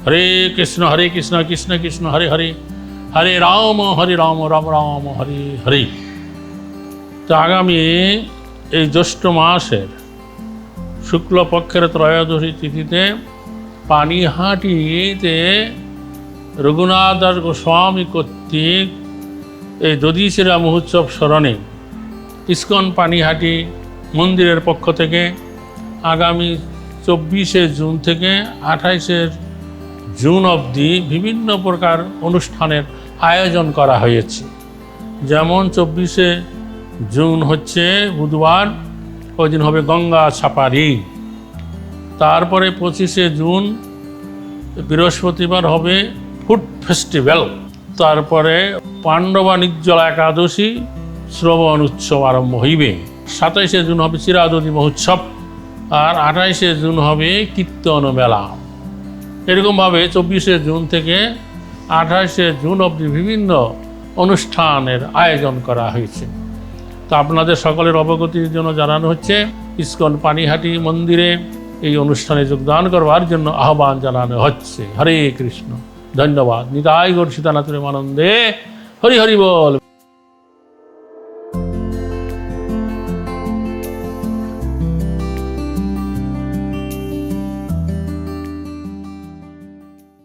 হরে কৃষ্ণ কৃষ্ণ কৃষ্ণ হরে হরে, হরে রাম রাম রাম হরে হরে। তো আগামী এই জ্যৈষ্ঠ মাসের শুক্লপক্ষের ত্রয়োদশী তিথিতে পানিহাটিতে রঘুনাথ দাস গোস্বামী কর্তৃক এই দধিচেরা মহোৎসব স্মরণে ইস্কন পানিহাটি মন্দিরের পক্ষ থেকে আগামী 24শে জুন থেকে 28শে জুন অবধি বিভিন্ন প্রকার অনুষ্ঠানের আয়োজন করা হয়েছে। যেমন 24শে জুন হচ্ছে বুধবার, ওই দিন হবে গঙ্গা ছাপারি। তারপরে 25শে জুন বৃহস্পতিবার হবে ফুড ফেস্টিভ্যাল। তারপরে পাণ্ডবা নির্জলা একাদশী শ্রবণ উৎসব আরম্ভ হইবে। 27শে জুন হবে চিরাদধি মহোৎসব, আর 28শে জুন হবে কীর্তন মেলা। এরকমভাবে 24শে জুন থেকে 28শে জুন অবধি বিভিন্ন অনুষ্ঠানের আয়োজন করা হয়েছে। তো আপনাদের সকলের অবগতির জন্য জানানো হচ্ছে, ইস্কন পানিহাটি মন্দিরে এই অনুষ্ঠানে যোগদান করবার জন্য আহ্বান জানানো হচ্ছে। হরে কৃষ্ণ, ধন্যবাদ। নিতাই গৌর সীতানাথ প্রেমানন্দে, হরি হরি বল।